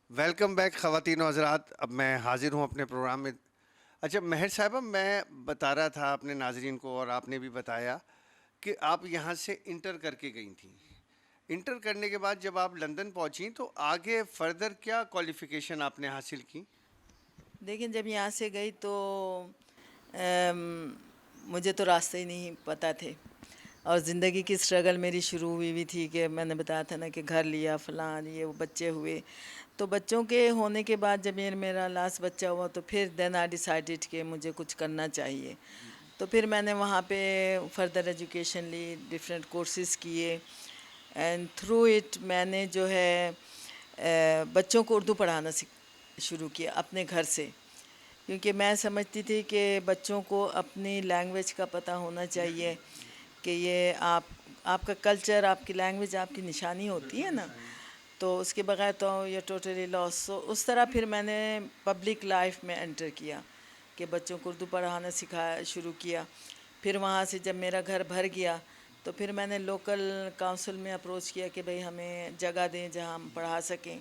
Welcome back خواتین و حضرات. اب میں حاضر ہوں اپنے پروگرام میں. اچھا مہر صاحبہ، میں بتا رہا تھا اپنے ناظرین کو اور آپ نے بھی بتایا کہ آپ یہاں سے انٹر کر کے گئی تھیں. انٹر کرنے کے بعد جب آپ لندن پہنچیں تو آگے فردر کیا کوالیفیکیشن آپ نے حاصل کی؟ دیکھیں، جب یہاں سے گئی تو مجھے تو راستے ہی نہیں پتہ تھے، اور زندگی کی اسٹرگل میری شروع ہوئی تھی کہ میں نے بتایا تھا نا کہ گھر لیا فلان یہ وہ بچے ہوئے. تو بچوں کے ہونے کے بعد جب میرا لاسٹ بچہ ہوا تو پھر دین آئی ڈیسائیڈڈ کہ مجھے کچھ کرنا چاہیے. تو پھر میں نے وہاں پہ فردر ایجوکیشن لی، ڈفرینٹ کورسز کیے، اینڈ تھرو اٹ میں نے جو ہے بچوں کو اردو پڑھانا شروع کیا اپنے گھر سے، کیونکہ میں سمجھتی تھی کہ بچوں کو اپنی لینگویج کا پتہ ہونا چاہیے کہ یہ آپ کا کلچر، آپ کی لینگویج آپ کی نشانی ہوتی ہے نا، تو اس کے بغیر تو یہ ٹوٹلی لاس. سو اس طرح پھر میں نے پبلک لائف میں انٹر کیا کہ بچوں کو اردو پڑھانا شروع کیا. پھر وہاں سے جب میرا گھر بھر گیا تو پھر میں نے لوکل کونسل میں اپروچ کیا کہ بھئی ہمیں جگہ دیں جہاں ہم پڑھا سکیں.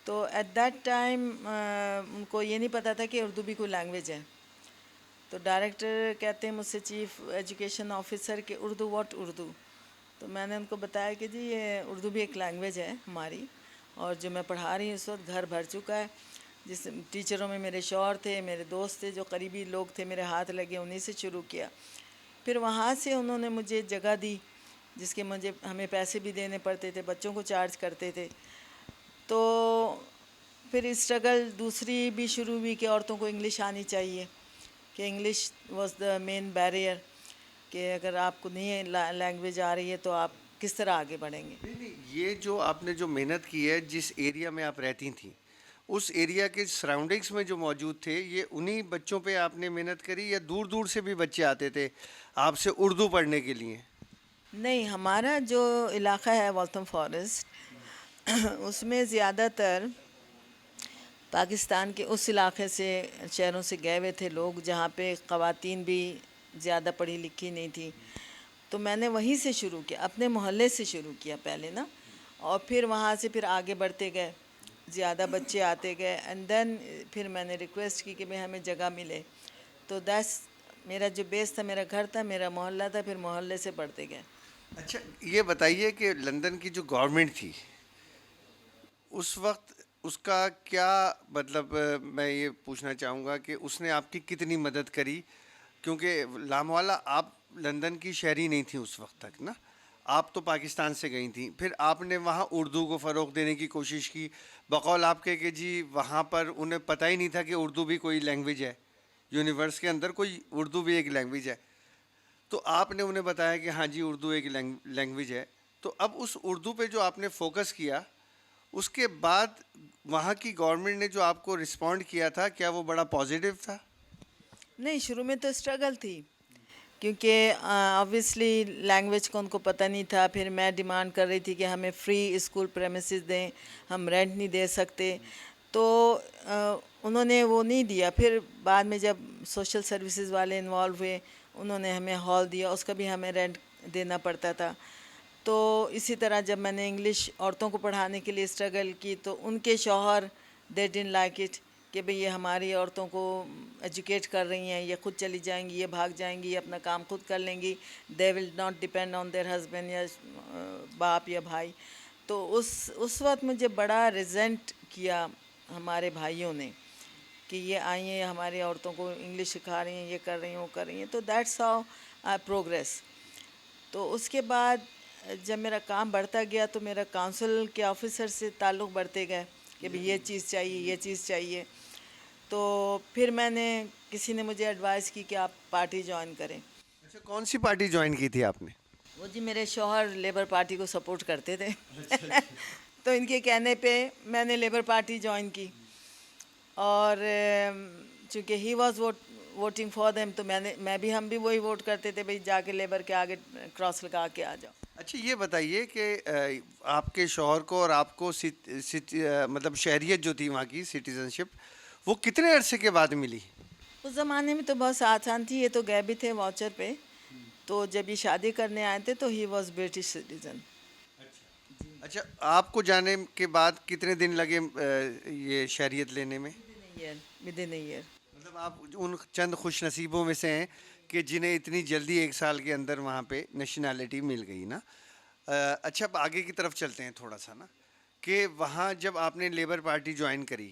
تو ایٹ دیٹ ٹائم ان کو یہ نہیں پتہ تھا کہ اردو بھی کوئی لینگویج ہے. تو ڈائریکٹر کہتے ہیں مجھ سے، چیف ایجوکیشن آفیسر، کہ اردو واٹ اردو. تو میں نے ان کو بتایا کہ جی یہ اردو بھی ایک لینگویج ہے ہماری، اور جو میں پڑھا رہی ہوں اس وقت گھر بھر چکا ہے. جس ٹیچروں میں میرے شوہر تھے، میرے دوست تھے، جو قریبی لوگ تھے میرے ہاتھ لگے، انہیں سے شروع کیا. پھر وہاں سے انہوں نے مجھے جگہ دی جس کے ہمیں پیسے بھی دینے پڑتے تھے، بچوں کو چارج کرتے تھے. تو پھر اسٹرگل دوسری بھی شروع ہوئی کہ عورتوں کو انگلش آنی چاہیے، کہ English was the main barrier, کہ اگر آپ کو نہیں لینگویج آ رہی ہے تو آپ کس طرح آگے بڑھیں گے. نہیں نہیں، یہ جو آپ نے جو محنت کی ہے، جس ایریا میں آپ رہتی تھیں اس ایریا کے سراؤنڈنگز میں جو موجود تھے، یہ انہی بچوں پہ آپ نے محنت کری یا دور دور سے بھی بچے آتے تھے آپ سے اردو پڑھنے کے لیے؟ نہیں، ہمارا جو علاقہ ہے والتھم فارسٹ، اس میں زیادہ تر پاکستان کے اس علاقے سے، شہروں سے گئے ہوئے تھے لوگ جہاں پہ خواتین بھی زیادہ پڑھی لکھی نہیں تھیں. تو میں نے وہیں سے شروع کیا، اپنے محلے سے شروع کیا پہلے نا، اور پھر وہاں سے پھر آگے بڑھتے گئے، زیادہ بچے آتے گئے، اینڈ دین پھر میں نے ریکویسٹ کی کہ بھئی ہمیں جگہ ملے. تو دیٹس میرا جو بیس تھا، میرا گھر تھا، میرا محلہ تھا، پھر محلے سے بڑھتے گئے. اچھا یہ بتائیے کہ لندن کی جو گورنمنٹ تھی اس وقت، اس کا کیا مطلب، میں یہ پوچھنا چاہوں گا کہ اس نے آپ کی کتنی مدد کری؟ کیونکہ لاموالا آپ لندن کی شہری نہیں تھیں اس وقت تک نا، آپ تو پاکستان سے گئی تھیں. پھر آپ نے وہاں اردو کو فروغ دینے کی کوشش کی، بقول آپ کے کہ جی وہاں پر انہیں پتہ ہی نہیں تھا کہ اردو بھی کوئی لینگویج ہے، یونیورس کے اندر کوئی اردو بھی ایک لینگویج ہے. تو آپ نے انہیں بتایا کہ ہاں جی اردو ایک لینگویج ہے. تو اب اس اردو پہ جو آپ نے فوکس کیا، اس کے بعد وہاں کی گورنمنٹ نے جو آپ کو رسپونڈ کیا تھا، کیا وہ بڑا پازیٹیو تھا؟ نہیں، شروع میں تو اسٹرگل تھی، کیونکہ آبویسلی لینگویج کو ان کو پتہ نہیں تھا. پھر میں ڈیمانڈ کر رہی تھی کہ ہمیں فری اسکول پریمیسز دیں، ہم رینٹ نہیں دے سکتے. تو انہوں نے وہ نہیں دیا. پھر بعد میں جب سوشل سروسز والے انوالو ہوئے، انہوں نے ہمیں ہال دیا، اس کا بھی ہمیں رینٹ دینا پڑتا تھا. تو اسی طرح جب میں نے انگلش عورتوں کو پڑھانے کے لیے اسٹرگل کی تو ان کے شوہر دے ڈنٹ لائک اٹ، کہ بھئی یہ ہماری عورتوں کو ایجوکیٹ کر رہی ہیں، یہ خود چلی جائیں گی، یہ بھاگ جائیں گی، یہ اپنا کام خود کر لیں گی، they will not depend on their husband یا باپ یا بھائی. تو اس وقت مجھے بڑا ریزنٹ کیا ہمارے بھائیوں نے کہ یہ آئی ہیں ہماری عورتوں کو انگلش سکھا رہی ہیں، یہ کر رہی ہیں، وہ کر رہی ہیں. تو دیٹس ہاؤ آئی پروگریس. تو اس کے بعد جب میرا کام بڑھتا گیا تو میرا کونسل کے آفیسر سے تعلق بڑھتے گئے کہ بھئی یہ چیز چاہیے، یہ چیز چاہیے. تو پھر میں نے، کسی نے مجھے ایڈوائز کی کہ آپ پارٹی جوائن کریں. اچھا کون سی پارٹی جوائن کی تھی آپ نے؟ وہ جی میرے شوہر لیبر پارٹی کو سپورٹ کرتے تھے. تو ان کے کہنے پہ میں نے لیبر پارٹی جوائن کی، اور چونکہ he was voting for them, تو ہم بھی وہی ووٹ کرتے تھے، بھئی جا کے لیبر کے آگے کراس لگا کے آ جاؤ. اچھا یہ بتائیے کہ آپ کے شوہر کو اور آپ کو مطلب شہریت جو تھی وہاں کی سٹیزن شپ، وہ کتنے عرصے کے بعد ملی؟ اس زمانے میں تو بہت آسان تھی، یہ تو گئے بھی تھے واچر پہ. تو جب یہ شادی کرنے آئے تھے تو ہی واز برٹش سٹیزن. اچھا آپ کو جانے کے بعد کتنے دن لگے یہ شہریت لینے میں؟ Within year. مطلب آپ ان چند خوش نصیبوں میں سے ہیں کہ جنہیں اتنی جلدی 1 سال کے اندر وہاں پہ نیشنلٹی مل گئی نا. اچھا اب آگے کی طرف چلتے ہیں تھوڑا سا نا، کہ وہاں جب آپ نے لیبر پارٹی جوائن کری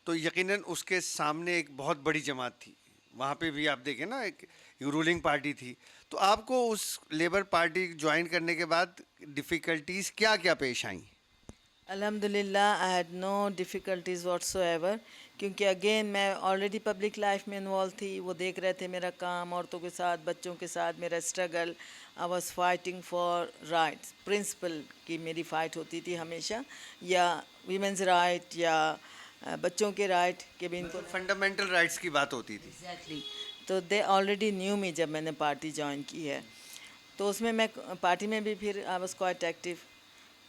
تو یقیناً اس کے سامنے ایک بہت بڑی جماعت تھی. وہاں پہ بھی آپ دیکھیں نا ایک رولنگ پارٹی تھی. تو آپ کو اس لیبر پارٹی جوائن کرنے کے بعد ڈیفیکلٹیز کیا کیا پیش آئیں؟ الحمد للہ I had no difficulties what's ever, کیونکہ اگین میں آلریڈی پبلک لائف میں انوالو تھی. وہ دیکھ رہے تھے میرا کام، عورتوں کے ساتھ، بچوں کے ساتھ میرا struggle. I was fighting for rights, principal کی میری فائٹ ہوتی تھی ہمیشہ، یا ویمنز رائٹ یا بچوں کے رائٹ کہ بھی ان کو فنڈامنٹل رائٹس کی بات ہوتی تھی. ایگزیکٹلی. تو دے آلریڈی نیو می جب میں نے پارٹی جوائن کی ہے. تو اس میں پارٹی میں بھی پھر آئی واز کوائٹ ایکٹیو.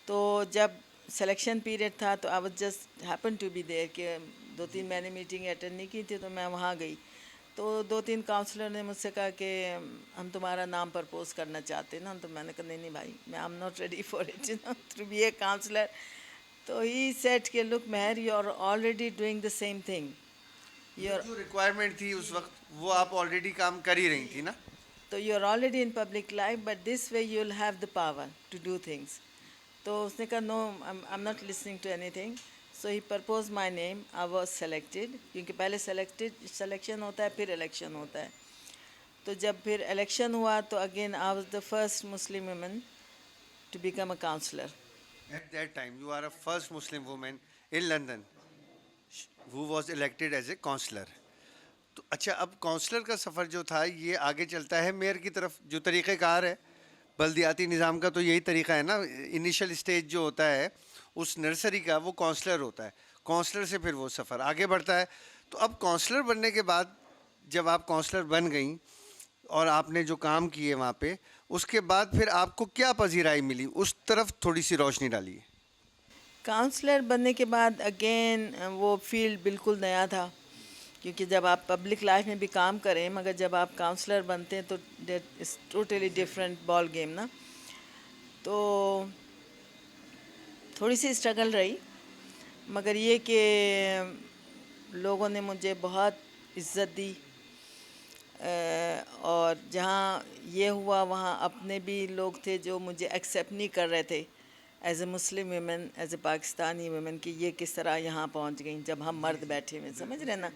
تو جب سلیکشن پیریڈ تھا تو I was just happen to be there, کہ 2-3 میں نے میٹنگ اٹینڈ نہیں کی تھی تو میں وہاں گئی. تو 2-3 کاؤنسلر نے مجھ سے کہا کہ ہم تمہارا نام پرپوز کرنا چاہتے ہیں نا. تو میں نے کہا نہیں بھائی، میں am not ready for it to be a counsellor. تو ہی سیٹ کہ look Mehr, you are already doing the same thing. جو ریکوائرمنٹ تھی اس وقت وہ آپ آلریڈی کام کر ہی رہی تھی نا. تو you are already in public life, but this way you will have the power to do things. تو اس نے کہا no, I am not listening to anything. So he proposed my name. I was selected, کیونکہ پہلے selection ہوتا ہے پھر election ہوتا ہے. تو جب پھر الیکشن ہوا تو again I was the first Muslim women to become a counsellor. At that time, you are a first Muslim woman in London who was elected as a counselor. تو اچھا اب کونسلر کا سفر جو تھا یہ آگے چلتا ہے میئر کی طرف. جو طریقہ کار ہے بلدیاتی نظام کا تو یہی طریقہ ہے نا. انیشل اسٹیج جو ہوتا ہے اس نرسری کا وہ کونسلر ہوتا ہے. کونسلر سے پھر وہ سفر آگے بڑھتا ہے. تو اب کونسلر بننے کے بعد جب آپ کونسلر بن گئیں اور آپ نے جو کام کیے وہاں پہ، اس کے بعد پھر آپ کو کیا پذیرائی ملی، اس طرف تھوڑی سی روشنی ڈالیے. کاؤنسلر بننے کے بعد اگین وہ فیلڈ بالکل نیا تھا، کیونکہ جب آپ پبلک لائف میں بھی کام کریں مگر جب آپ کاؤنسلر بنتے ہیں تو it's totally different ball game نا. تو تھوڑی سی اسٹرگل رہی، مگر یہ کہ لوگوں نے مجھے بہت عزت دی. اور جہاں یہ ہوا وہاں اپنے بھی لوگ تھے جو مجھے ایکسیپٹ نہیں کر رہے تھے as a Muslim women, as a Pakistani women, کہ یہ کس طرح یہاں پہنچ گئیں جب ہم مرد بیٹھے ہوئے. سمجھ رہے نا،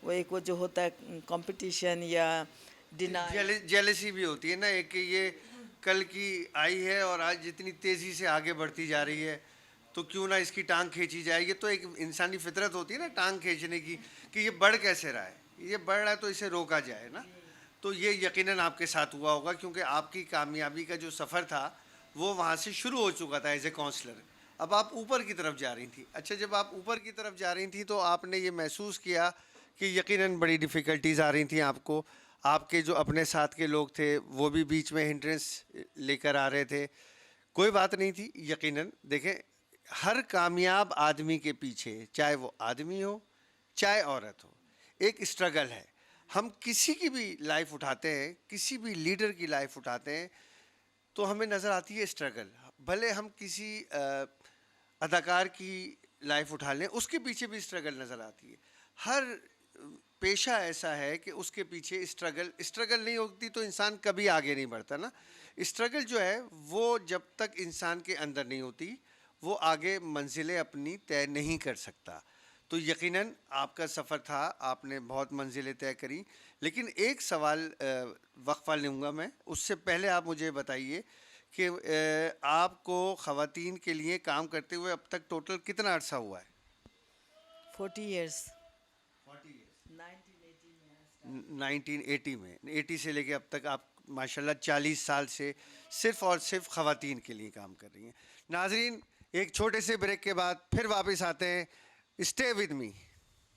وہ ایک وہ جو ہوتا ہے کمپٹیشن یا ڈینائی. جیلسی بھی ہوتی ہے نا ایک، کہ یہ کل کی آئی ہے اور آج جتنی تیزی سے آگے بڑھتی جا رہی ہے تو کیوں نہ اس کی ٹانگ کھینچی جائے. یہ تو ایک انسانی فطرت ہوتی ہے نا ٹانگ کھینچنے کی، کہ یہ بڑھ کیسے رہا ہے، یہ بڑھ رہا ہے تو اسے روکا جائے نا. تو یہ یقیناً آپ کے ساتھ ہوا ہوگا کیونکہ آپ کی کامیابی کا جو سفر تھا وہ وہاں سے شروع ہو چکا تھا ایز اے کونسلر. اب آپ اوپر کی طرف جا رہی تھیں. اچھا جب آپ اوپر کی طرف جا رہی تھیں تو آپ نے یہ محسوس کیا کہ یقیناً بڑی ڈیفیکلٹیز آ رہی تھیں آپ کو. آپ کے جو اپنے ساتھ کے لوگ تھے وہ بھی بیچ میں ہنڈرنس لے کر آ رہے تھے. کوئی بات نہیں تھی. یقیناً دیکھیں ہر کامیاب آدمی کے پیچھے، چاہے وہ آدمی ہو چاہے عورت ہو، ایک اسٹرگل ہے. ہم کسی کی بھی لائف اٹھاتے ہیں، کسی بھی لیڈر کی لائف اٹھاتے ہیں تو ہمیں نظر آتی ہے اسٹرگل. بھلے ہم کسی اداکار کی لائف اٹھا لیں، اس کے پیچھے بھی اسٹرگل نظر آتی ہے. ہر پیشہ ایسا ہے کہ اس کے پیچھے اسٹرگل نہیں ہوتی تو انسان کبھی آگے نہیں بڑھتا نا. اسٹرگل جو ہے وہ جب تک انسان کے اندر نہیں ہوتی وہ آگے منزلیں اپنی طے نہیں کر سکتا. تو یقیناً آپ کا سفر تھا، آپ نے بہت منزلیں طے کری. لیکن ایک سوال وقفہ لوں گا میں، اس سے پہلے آپ مجھے بتائیے کہ آپ کو خواتین کے لیے کام کرتے ہوئے اب تک ٹوٹل کتنا عرصہ ہوا ہے؟ 40 ایئرس. 1980 میں، 80 سے لے کے اب تک آپ ماشاءاللہ 40 سال سے صرف اور صرف خواتین کے لیے کام کر رہی ہیں. ناظرین ایک چھوٹے سے بریک کے بعد پھر واپس آتے ہیں. Stay with me.